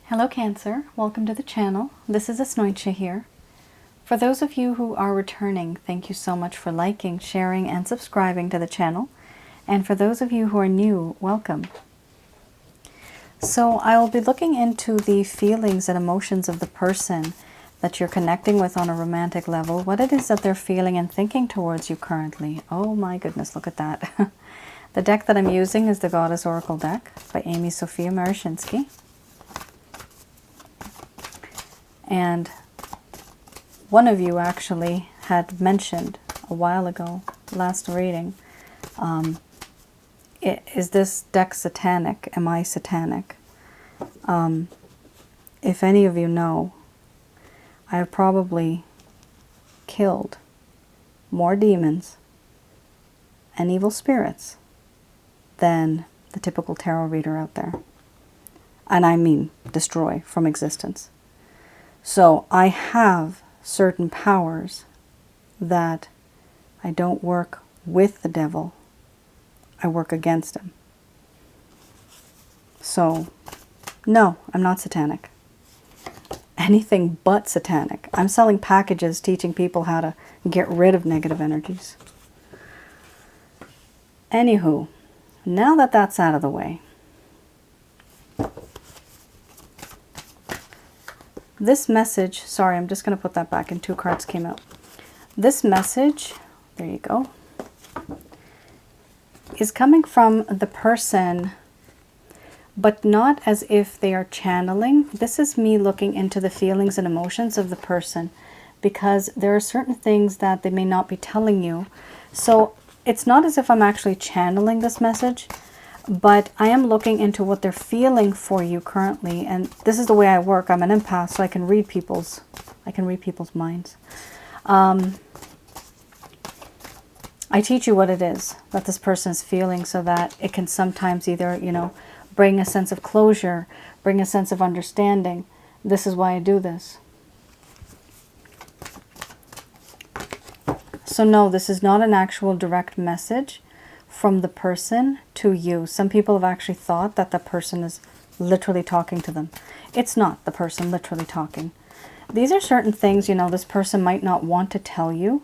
Hello Cancer, welcome to the channel. This is Asnointia here. For those of you who are returning, thank you so much for liking, sharing, and subscribing to the channel. And for those of you who are new, welcome. So I will be looking into the feelings and emotions of the person that you're connecting with on a romantic level, what it is that they're feeling and thinking towards you currently. Oh my goodness, look at that. The deck that I'm using is the Goddess Oracle deck by Amy Sophia Marashinsky. And one of you actually had mentioned a while ago, last reading, is this deck satanic? Am I satanic? If any of you know, I have probably killed more demons and evil spirits than the typical tarot reader out there. And I mean destroy from existence. So I have certain powers that I don't work with the devil, I work against him. So, no, I'm not satanic. Anything but satanic. I'm selling packages teaching people how to get rid of negative energies. Anywho, now that that's out of the way, this message, sorry, I'm just going to put that back, and 2 cards came out. This message, there you go, is coming from the person, but not as if they are channeling. This is me looking into the feelings and emotions of the person, because there are certain things that they may not be telling you. So it's not as if I'm actually channeling this message, but I am looking into what they're feeling for you currently. And this is the way I work. I'm an empath, so I can read people's minds. I teach you what it is that this person is feeling, so that it can sometimes either, bring a sense of closure, bring a sense of understanding. This is why I do this. So no, this is not an actual direct message from the person to you. Some people have actually thought that the person is literally talking to them. It's not the person literally talking. These are certain things, this person might not want to tell you.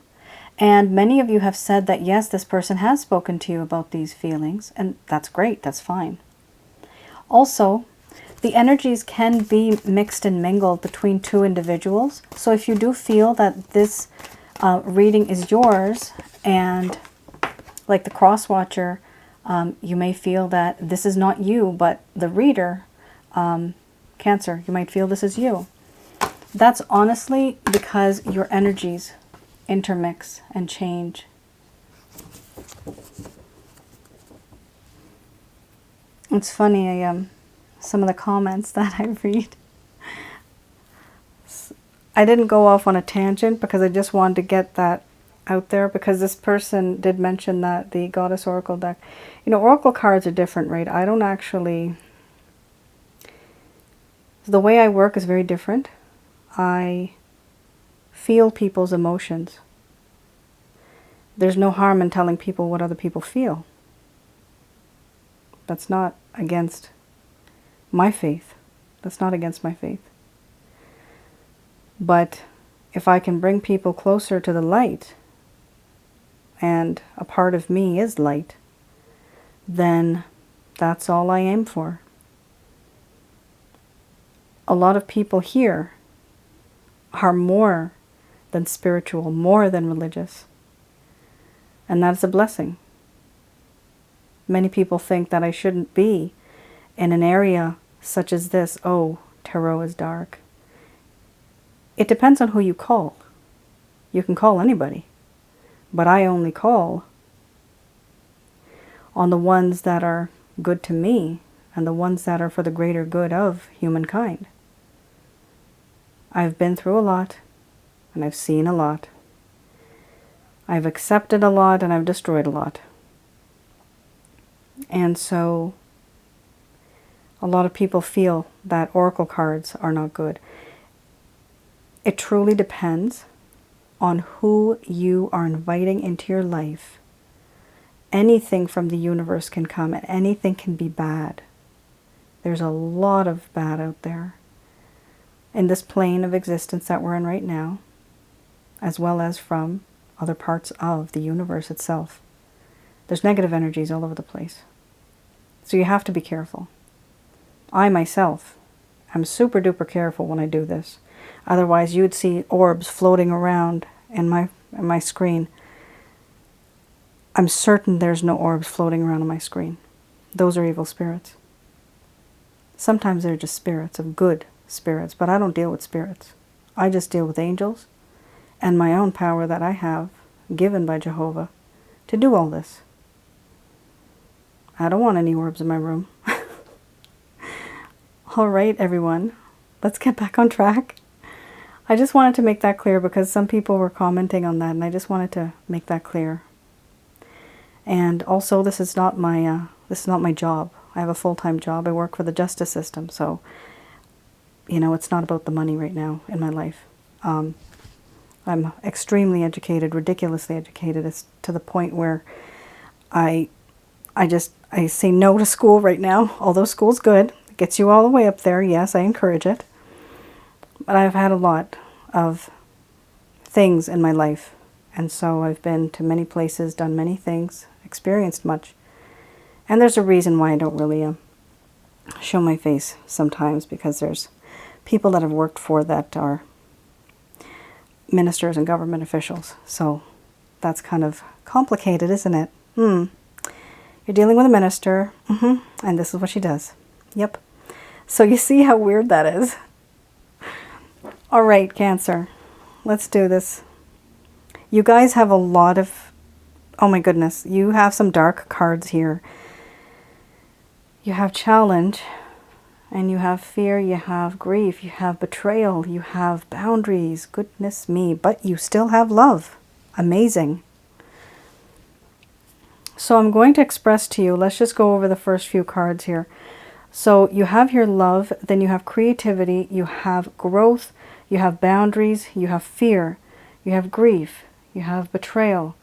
And many of you have said that, yes, this person has spoken to you about these feelings. And that's great. That's fine. Also, the energies can be mixed and mingled between 2 individuals. So if you do feel that this reading is yours, and like the cross-watcher, you may feel that this is not you, but the reader, Cancer, you might feel this is you. That's honestly because your energies intermix and change. It's funny, some of the comments that I read, I didn't go off on a tangent because I just wanted to get that out there, because this person did mention that the Goddess Oracle deck, Oracle cards are different, right? I don't actually, the way I work is very different. I feel people's emotions. There's no harm in telling people what other people feel. That's not against my faith. That's not against my faith. But if I can bring people closer to the light, and a part of me is light, then that's all I aim for. A lot of people here are more than spiritual, more than religious. And that's a blessing. Many people think that I shouldn't be in an area such as this. Oh, tarot is dark. It depends on who you call. You can call anybody. But I only call on the ones that are good to me and the ones that are for the greater good of humankind. I've been through a lot, and I've seen a lot. I've accepted a lot, and I've destroyed a lot. And so a lot of people feel that oracle cards are not good. It truly depends on who you are inviting into your life. Anything from the universe can come, and anything can be bad. There's a lot of bad out there. in this plane of existence that we're in right now, as well as from other parts of the universe itself. There's negative energies all over the place. So you have to be careful. I myself am super duper careful when I do this. Otherwise you'd see orbs floating around in my screen. I'm certain there's no orbs floating around on my screen. Those are evil spirits. Sometimes they're just spirits of good spirits, but I don't deal with spirits. I just deal with angels and my own power that I have given by Jehovah to do all this. I don't want any orbs in my room. All right, everyone, let's get back on track. I just wanted to make that clear because some people were commenting on that, and I just wanted to make that clear. And also, this is not my job. I have a full-time job. I work for the justice system, so it's not about the money right now in my life. I'm extremely educated, ridiculously educated. It's to the point where I say no to school right now, although school's good. It gets you all the way up there. Yes, I encourage it. But I've had a lot of things in my life. And so I've been to many places, done many things, experienced much. And there's a reason why I don't really show my face sometimes, because there's people that I've worked for that are ministers and government officials. So that's kind of complicated, isn't it? You're dealing with a minister, and this is what she does. Yep. So you see how weird that is. All right, Cancer, let's do this. You guys have a lot of, oh my goodness, you have some dark cards here. You have challenge, and you have fear, you have grief, you have betrayal, you have boundaries, goodness me, but you still have love. Amazing. So I'm going to express to you, let's just go over the first few cards here. So you have your love, then you have creativity, you have growth, you have boundaries, you have fear, you have grief, you have betrayal,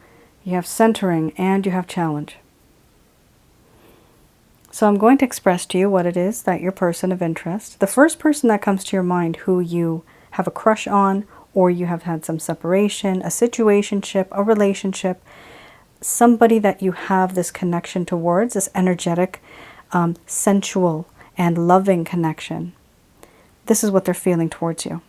you have centering, and you have challenge. So I'm going to express to you what it is that your person of interest, the first person that comes to your mind who you have a crush on, or you have had some separation, a situationship, a relationship, somebody that you have this connection towards, this energetic, sensual, and loving connection. This is what they're feeling towards you.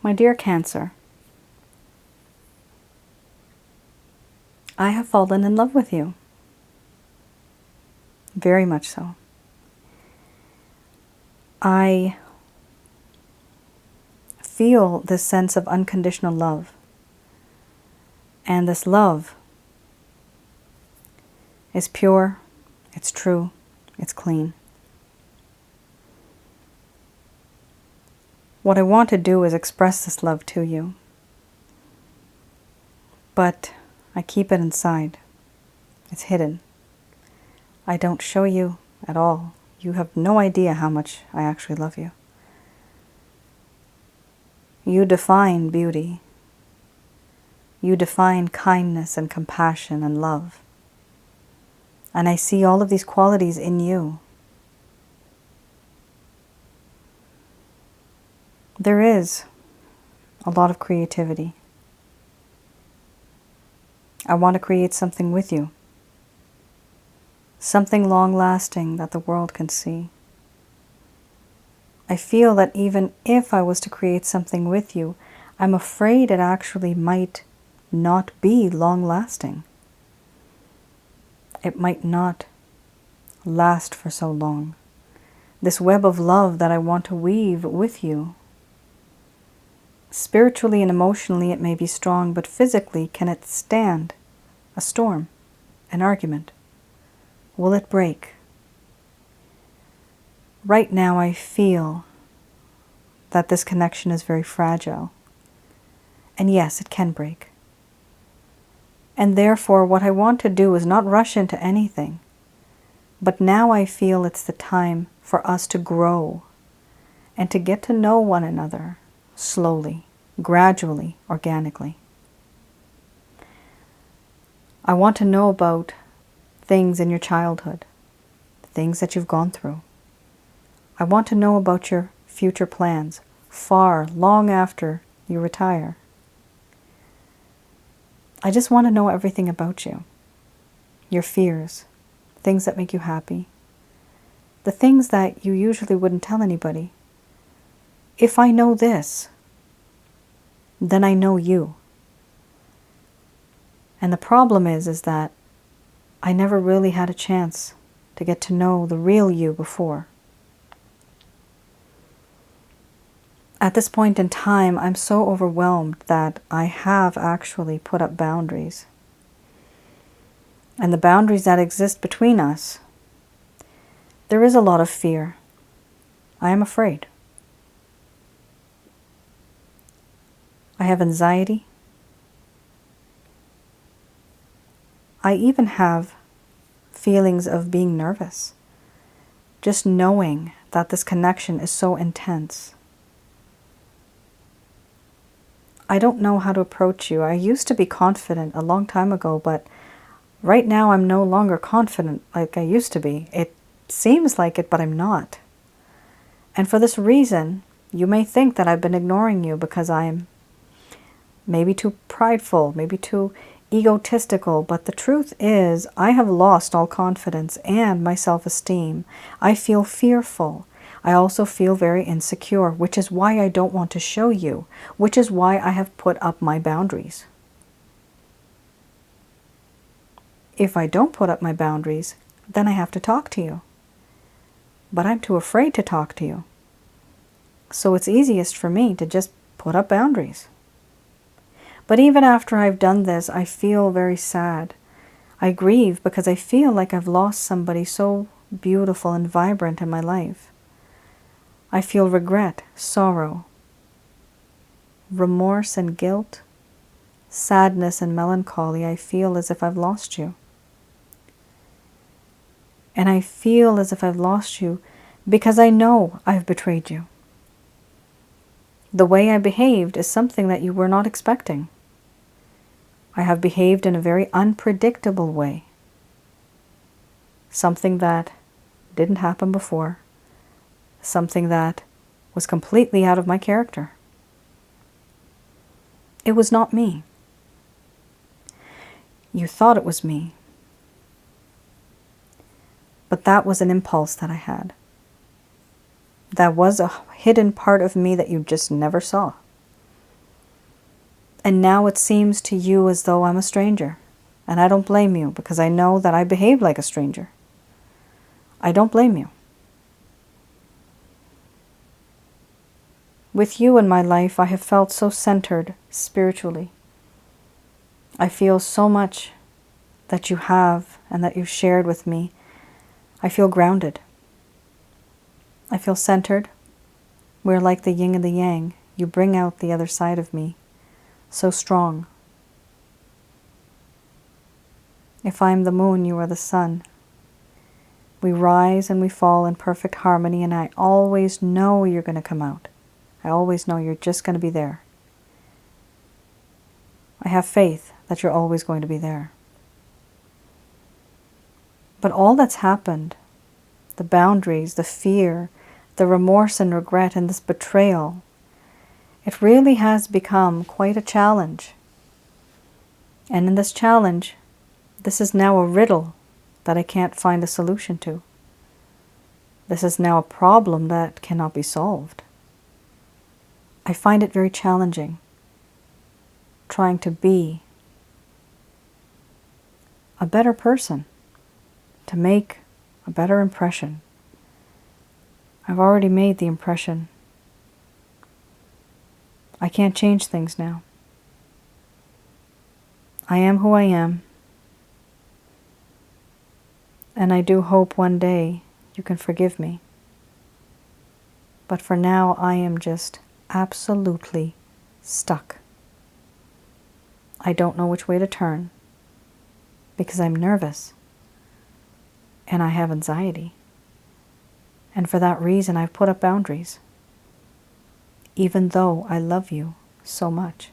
My dear Cancer, I have fallen in love with you. Very much so. I feel this sense of unconditional love. And this love is pure, it's true, it's clean. What I want to do is express this love to you. But I keep it inside. It's hidden. I don't show you at all. You have no idea how much I actually love you. You define beauty. You define kindness and compassion and love. And I see all of these qualities in you. There is a lot of creativity. I want to create something with you. Something long-lasting that the world can see. I feel that even if I was to create something with you, I'm afraid it actually might not be long-lasting. It might not last for so long. This web of love that I want to weave with you, spiritually and emotionally it may be strong, but physically, can it stand a storm, an argument? Will it break? Right now I feel that this connection is very fragile. And yes, it can break. And therefore, what I want to do is not rush into anything. But now I feel it's the time for us to grow and to get to know one another slowly, gradually, organically. I want to know about things in your childhood, things that you've gone through. I want to know about your future plans, long after you retire. I just want to know everything about you. Your fears, things that make you happy, the things that you usually wouldn't tell anybody. If I know this, then I know you. And the problem is that I never really had a chance to get to know the real you before. At this point in time, I'm so overwhelmed that I have actually put up boundaries. And the boundaries that exist between us, there is a lot of fear. I am afraid. I have anxiety. I even have feelings of being nervous, just knowing that this connection is so intense. I don't know how to approach you. I used to be confident a long time ago, but right now I'm no longer confident like I used to be. It seems like it, but I'm not. And for this reason, you may think that I've been ignoring you because I'm maybe too prideful, maybe too egotistical, but the truth is I have lost all confidence and my self-esteem. I feel fearful. I also feel very insecure, which is why I don't want to show you, which is why I have put up my boundaries. If I don't put up my boundaries, then I have to talk to you. But I'm too afraid to talk to you. So it's easiest for me to just put up boundaries. But even after I've done this, I feel very sad. I grieve because I feel like I've lost somebody so beautiful and vibrant in my life. I feel regret, sorrow, remorse and guilt, sadness and melancholy. I feel as if I've lost you. And I feel as if I've lost you because I know I've betrayed you. The way I behaved is something that you were not expecting. I have behaved in a very unpredictable way. Something that didn't happen before. Something that was completely out of my character. It was not me. You thought it was me. But that was an impulse that I had. That was a hidden part of me that you just never saw. And now it seems to you as though I'm a stranger. And I don't blame you because I know that I behave like a stranger. I don't blame you. With you in my life, I have felt so centered spiritually. I feel so much that you have and that you've shared with me. I feel grounded. I feel centered. We're like the yin and the yang. You bring out the other side of me, so strong. If I'm the moon, you are the sun. We rise and we fall in perfect harmony, and I always know you're going to come out. I always know you're just going to be there. I have faith that you're always going to be there. But all that's happened, the boundaries, the fear, the remorse and regret, and this betrayal, it really has become quite a challenge. And in this challenge, this is now a riddle that I can't find a solution to. This is now a problem that cannot be solved. I find it very challenging trying to be a better person, to make a better impression. I've already made the impression. I can't change things now. I am who I am. And I do hope one day you can forgive me. But for now, I am just absolutely stuck. I don't know which way to turn because I'm nervous and I have anxiety. And for that reason, I've put up boundaries, even though I love you so much.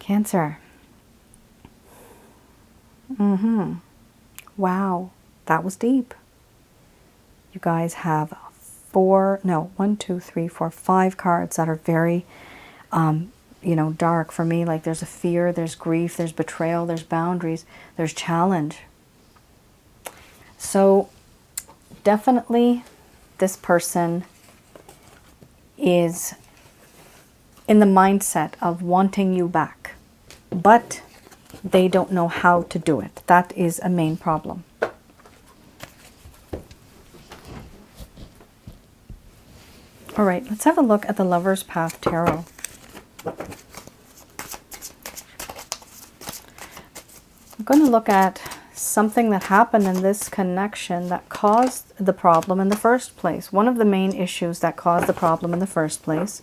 Cancer. Wow, that was deep. You guys have 5 cards that are very, dark for me. Like there's a fear, there's grief, there's betrayal, there's boundaries, there's challenge. So definitely this person is in the mindset of wanting you back, but they don't know how to do it. That is a main problem. All right, let's have a look at the Lover's Path Tarot. I'm going to look at something that happened in this connection that caused the problem in the first place. One of the main issues that caused the problem in the first place.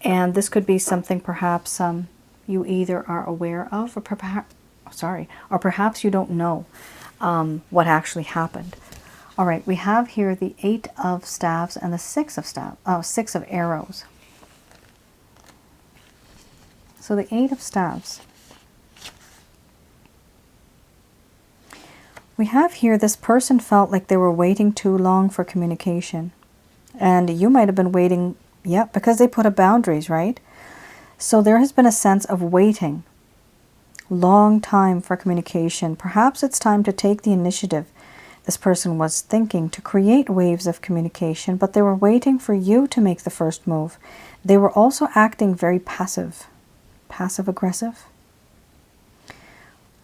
And this could be something perhaps you either are aware of, or perhaps you don't know what actually happened. All right, we have here the 8 of Staves and the 6 of Arrows. So the 8 of Staves. We have here this person felt like they were waiting too long for communication. And you might have been waiting, because they put up boundaries, right? So there has been a sense of waiting. Long time for communication. Perhaps it's time to take the initiative. This person was thinking to create waves of communication, but they were waiting for you to make the first move. They were also acting very passive-aggressive.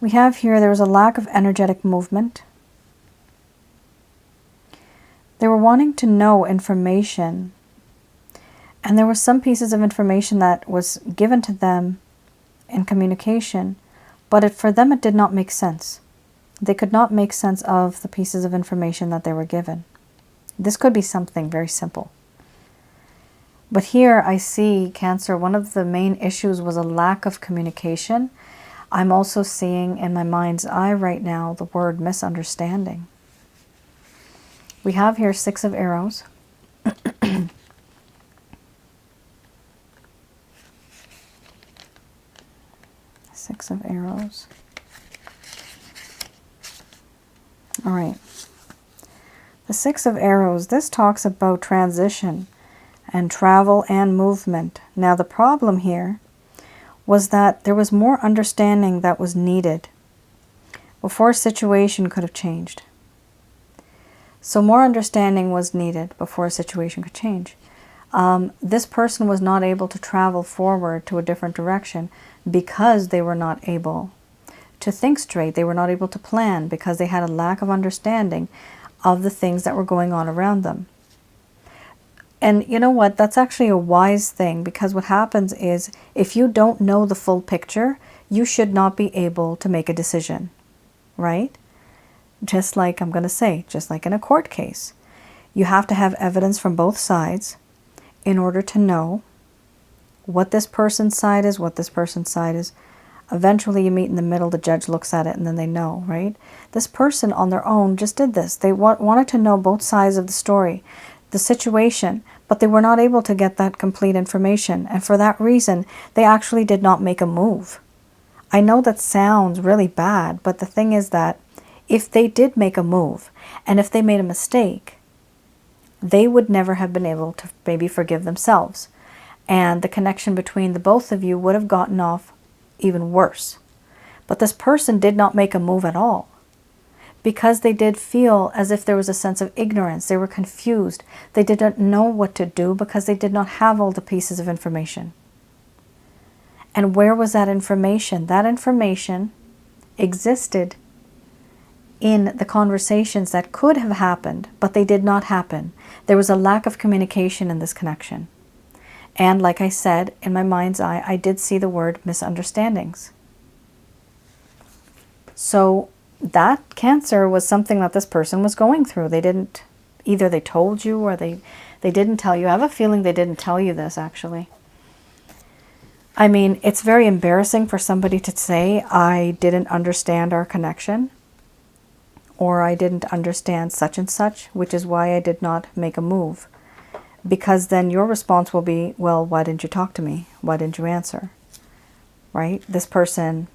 We have here, there was a lack of energetic movement. They were wanting to know information, and there were some pieces of information that was given to them in communication, but for them it did not make sense. They could not make sense of the pieces of information that they were given. This could be something very simple. But here I see, Cancer, one of the main issues was a lack of communication. I'm also seeing in my mind's eye right now the word misunderstanding. We have here 6 of Arrows. 6 of Arrows. All right. The 6 of Arrows, this talks about transition and travel and movement. Now the problem here was that there was more understanding that was needed before a situation could have changed. So more understanding was needed before a situation could change. This person was not able to travel forward to a different direction because they were not able to think straight. They were not able to plan because they had a lack of understanding of the things that were going on around them. And you know what? That's actually a wise thing, because what happens is if you don't know the full picture, you should not be able to make a decision, right? Just like, I'm going to say, just like in a court case. You have to have evidence from both sides in order to know what this person's side is, what this person's side is. Eventually you meet in the middle, the judge looks at it, and then they know, right? This person on their own just did this. They wanted to know both sides of the story, the situation, but they were not able to get that complete information. And for that reason, they actually did not make a move. I know that sounds really bad, but the thing is that if they did make a move, and if they made a mistake, they would never have been able to maybe forgive themselves. And the connection between the both of you would have gotten off even worse. But this person did not make a move at all, because they did feel as if there was a sense of ignorance. They were confused. They didn't know what to do because they did not have all the pieces of information. And where was that information? That information existed in the conversations that could have happened, but they did not happen. There was a lack of communication in this connection. And like I said, in my mind's eye, I did see the word misunderstandings. So that, Cancer, was something that this person was going through. They didn't, either they told you or they didn't tell you. I have a feeling they didn't tell you this, actually. I mean, it's very embarrassing for somebody to say, I didn't understand our connection, or I didn't understand such and such, which is why I did not make a move. Because then your response will be, well, why didn't you talk to me? Why didn't you answer? right? This person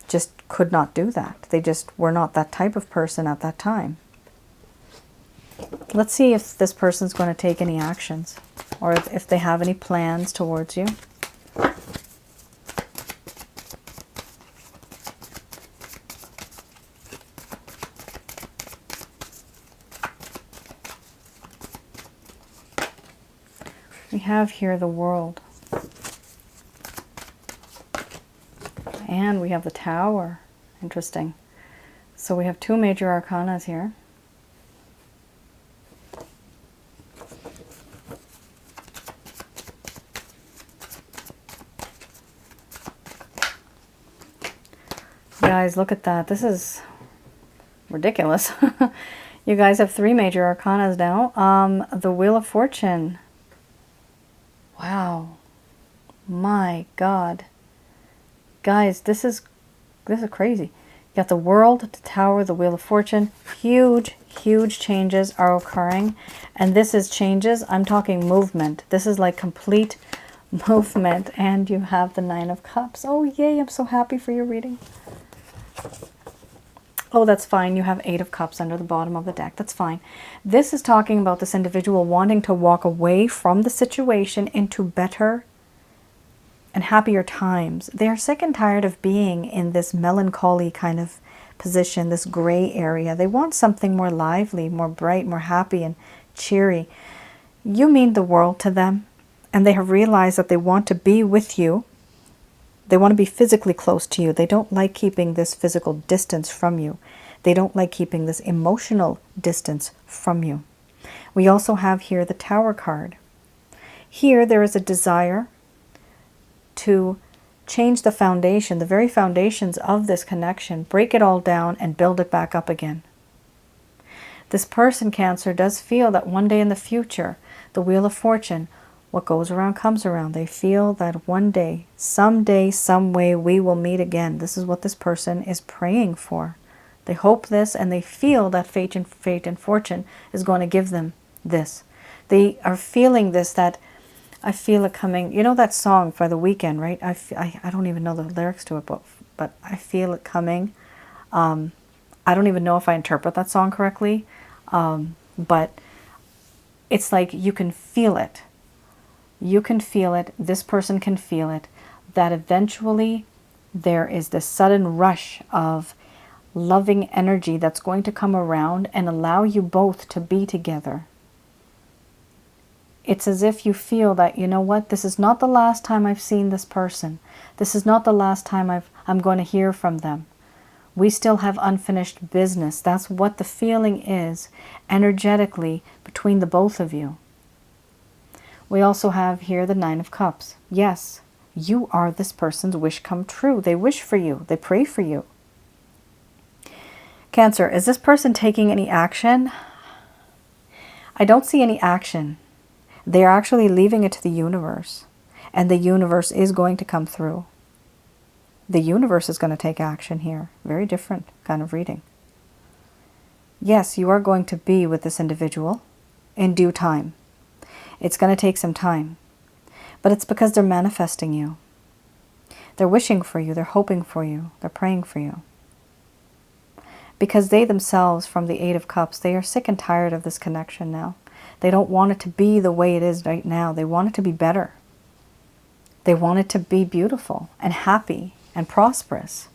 just could not do that. They just were not that type of person at that time. Let's see if this person's going to take any actions, or if they have any plans towards you. We have here the World. And we have the Tower. Interesting. So we have two major arcanas here. Guys, look at that. This is ridiculous. You guys have three major arcanas now. The Wheel of Fortune. Wow. My God. Guys, this is crazy. You got the World, the Tower, the Wheel of Fortune. Huge, huge changes are occurring. And this is changes, I'm talking movement. This is like complete movement. And you have the Nine of Cups. Oh, yay, I'm so happy for your reading. Oh, that's fine. You have Eight of Cups under the bottom of the deck. That's fine. This is talking about this individual wanting to walk away from the situation into better and happier times. They are sick and tired of being in this melancholy kind of position, this gray area. They want something more lively, more bright, more happy and cheery. You mean the world to them, and they have realized that they want to be with you. They want to be physically close to you. They don't like keeping this physical distance from you. They don't like keeping this emotional distance from you. We also have here the Tower card. Here there is a desire to change the foundation, the very foundations of this connection, break it all down and build it back up again. This person, Cancer, does feel that one day in the future, the Wheel of Fortune, what goes around comes around. They feel that one day, someday, some way, we will meet again. This is what this person is praying for. They hope this, and they feel that fate and fortune is going to give them this. They are feeling this, that I feel it coming. You know that song for The Weeknd, right? I don't even know the lyrics to it, but I feel it coming. I don't even know if I interpret that song correctly, but it's like you can feel it. You can feel it, this person can feel it, that eventually there is this sudden rush of loving energy that's going to come around and allow you both to be together. It's as if you feel that, you know what, this is not the last time I've seen this person. This is not the last time I'm going to hear from them. We still have unfinished business. That's what the feeling is energetically between the both of you. We also have here the Nine of Cups. Yes, you are this person's wish come true. They wish for you. They pray for you. Cancer, is this person taking any action? I don't see any action. They are actually leaving it to the universe. And the universe is going to come through. The universe is going to take action here. Very different kind of reading. Yes, you are going to be with this individual in due time. It's going to take some time, but it's because they're manifesting you. They're wishing for you. They're hoping for you. They're praying for you. Because they themselves, from the Eight of Cups, they are sick and tired of this connection now. They don't want it to be the way it is right now. They want it to be better. They want it to be beautiful and happy and prosperous.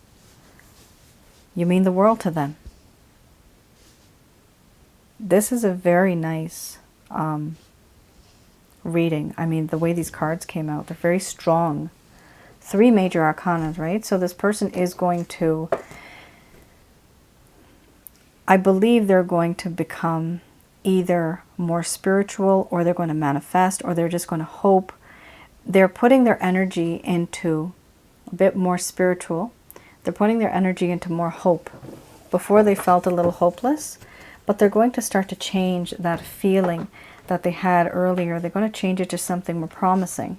You mean the world to them. This is a very nice reading. I mean, the way these cards came out, they're very strong. Three major arcanas, right? So this person is going to, I believe they're going to become either more spiritual, or they're going to manifest, or they're just going to hope. They're putting their energy into a bit more spiritual. They're putting their energy into more hope. Before they felt a little hopeless, but they're going to start to change that feeling that they had earlier. They're going to change it to something more promising.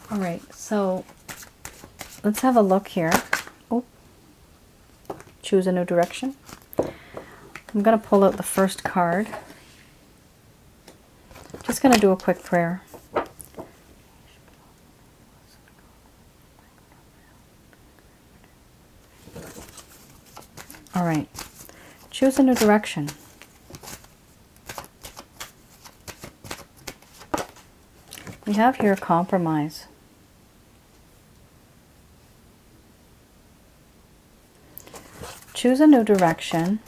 All right, so let's have a look here. Oh, choose a new direction. I'm going to pull out the first card. Just going to do a quick prayer. Choose a new direction. We have here compromise. Choose a new direction,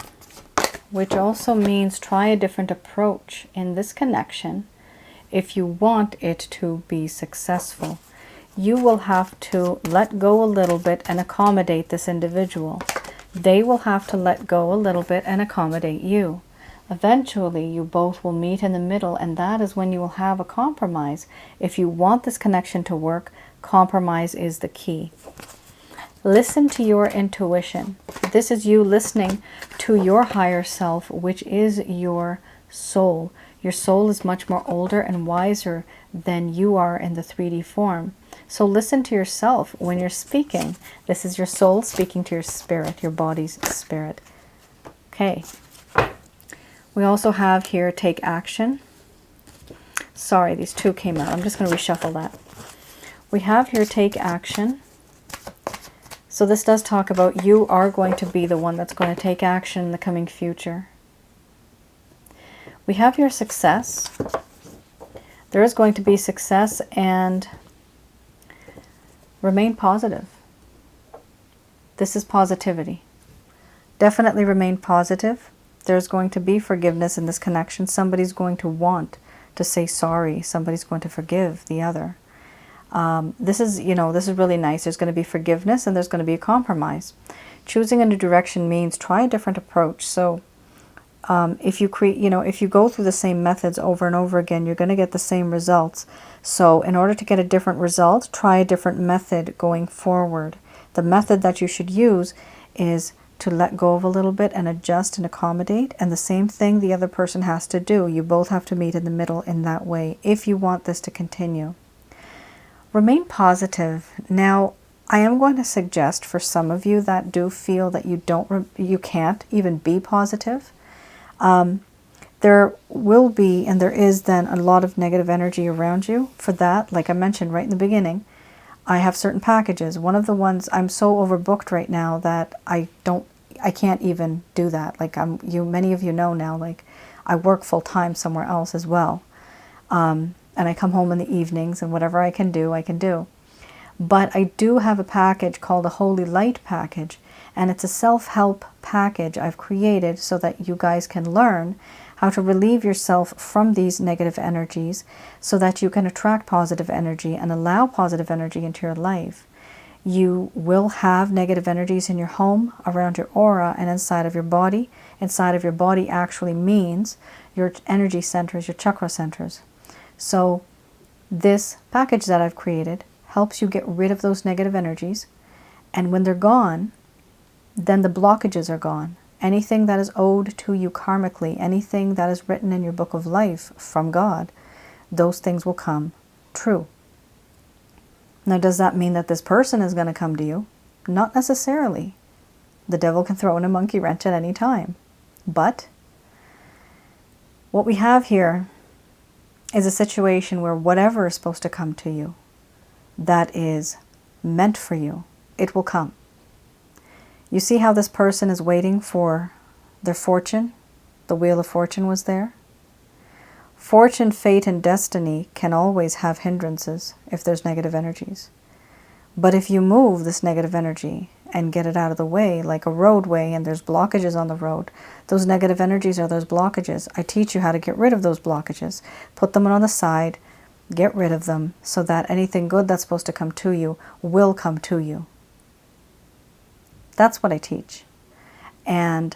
which also means try a different approach in this connection if you want it to be successful. You will have to let go a little bit and accommodate this individual. They will have to let go a little bit and accommodate you. Eventually, you both will meet in the middle, and that is when you will have a compromise. If you want this connection to work, compromise is the key. Listen to your intuition. This is you listening to your higher self, which is your soul. Your soul is much more older and wiser than you are in the 3D form. So listen to yourself when you're speaking. This is your soul speaking to your spirit, your body's spirit. Okay. We also have here take action. Sorry, these two came out. I'm just going to reshuffle that. We have here take action. So this does talk about you are going to be the one that's going to take action in the coming future. We have your success. There is going to be success, and remain positive. This is positivity. Definitely remain positive. There's going to be forgiveness in this connection. Somebody's going to want to say sorry. Somebody's going to forgive the other. This is really nice. There's going to be forgiveness, and there's going to be a compromise. Choosing a new direction means try a different approach. So if you go through the same methods over and over again, you're going to get the same results. So in order to get a different result, try a different method going forward. The method that you should use is to let go of a little bit and adjust and accommodate. And the same thing the other person has to do. You both have to meet in the middle in that way if you want this to continue. Remain positive. Now, I am going to suggest for some of you that do feel that you can't even be positive. There will be, and there is then, a lot of negative energy around you. For that, like I mentioned right in the beginning, I have certain packages. One of the ones, I'm so overbooked right now that I can't even do that. Like many of you know now, like I work full time somewhere else as well. And I come home in the evenings, and whatever I can do, I can do. But I do have a package called a Holy Light package, and it's a self-help package I've created so that you guys can learn how to relieve yourself from these negative energies so that you can attract positive energy and allow positive energy into your life. You will have negative energies in your home, around your aura, and inside of your body. Inside of your body actually means your energy centers, your chakra centers. So this package that I've created helps you get rid of those negative energies. And when they're gone, then the blockages are gone. Anything that is owed to you karmically, anything that is written in your book of life from God, those things will come true. Now, does that mean that this person is going to come to you? Not necessarily. The devil can throw in a monkey wrench at any time. But what we have here is a situation where whatever is supposed to come to you that is meant for you, it will come. You see how this person is waiting for their fortune? The Wheel of Fortune was there. Fortune, fate, and destiny can always have hindrances if there's negative energies. But if you move this negative energy and get it out of the way, like a roadway and there's blockages on the road, those negative energies are those blockages. I teach you how to get rid of those blockages. Put them on the side, get rid of them, so that anything good that's supposed to come to you will come to you. That's what I teach. And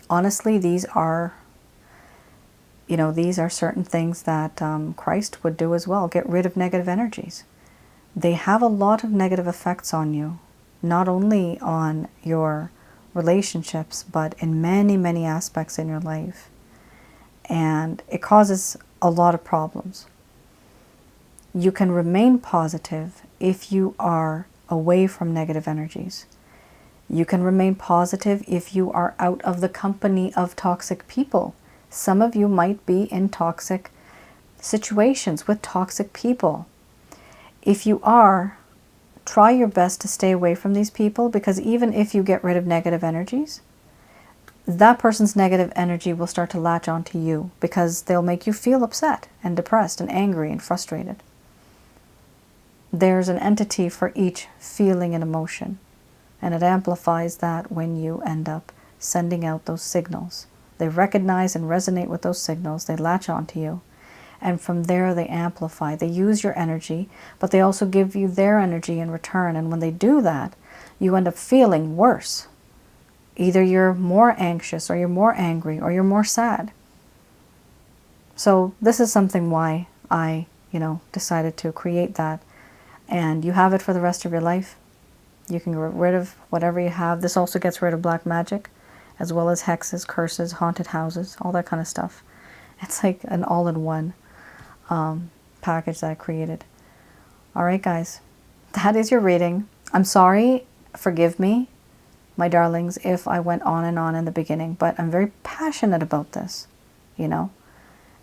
honestly, these are certain things that Christ would do as well. Get rid of negative energies. They have a lot of negative effects on you, not only on your relationships, but in many, many aspects in your life. And it causes a lot of problems. You can remain positive if you are away from negative energies. You can remain positive if you are out of the company of toxic people. Some of you might be in toxic situations with toxic people. If you are, try your best to stay away from these people, because even if you get rid of negative energies, that person's negative energy will start to latch onto you because they'll make you feel upset and depressed and angry and frustrated. There's an entity for each feeling and emotion, and it amplifies that when you end up sending out those signals. They recognize and resonate with those signals, they latch onto you, and from there they amplify. They use your energy, but they also give you their energy in return, and when they do that, you end up feeling worse. Either you're more anxious, or you're more angry, or you're more sad. So this is something why I, decided to create that. And you have it for the rest of your life. You can get rid of whatever you have. This also gets rid of black magic, as well as hexes, curses, haunted houses, all that kind of stuff. It's like an all-in-one package that I created. All right, guys. That is your reading. I'm sorry. Forgive me, my darlings, if I went on and on in the beginning, but I'm very passionate about this, And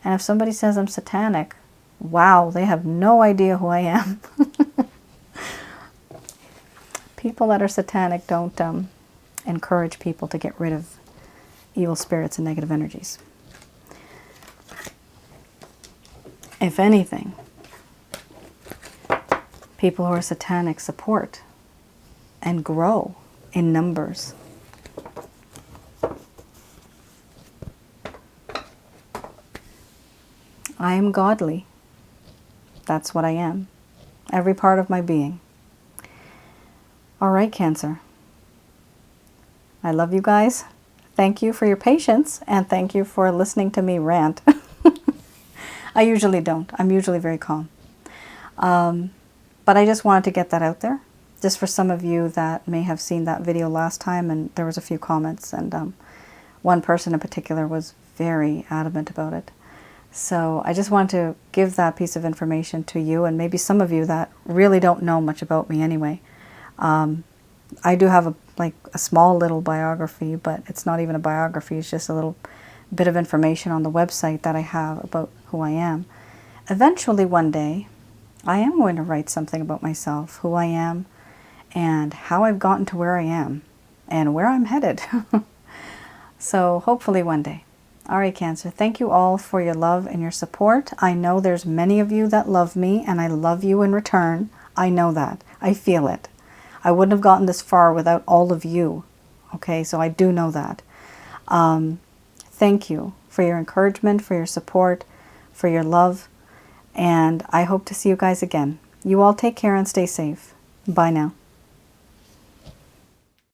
if somebody says I'm satanic, wow, they have no idea who I am. People that are satanic don't encourage people to get rid of evil spirits and negative energies. If anything, people who are satanic support and grow in numbers. I am godly. That's what I am. Every part of my being. All right, Cancer. I love you guys. Thank you for your patience, and thank you for listening to me rant. I usually don't. I'm usually very calm. But I just wanted to get that out there, just for some of you that may have seen that video last time, and there was a few comments, and one person in particular was very adamant about it. So I just wanted to give that piece of information to you, and maybe some of you that really don't know much about me anyway. I do have a small little biography, but it's not even a biography. It's just a little bit of information on the website that I have about who I am. Eventually, one day, I am going to write something about myself, who I am, and how I've gotten to where I am, and where I'm headed. So hopefully one day. All right, Cancer, thank you all for your love and your support. I know there's many of you that love me, and I love you in return. I know that. I feel it. I wouldn't have gotten this far without all of you. Okay, so I do know that. Thank you for your encouragement, for your support, for your love, and I hope to see you guys again. You all take care and stay safe. Bye now.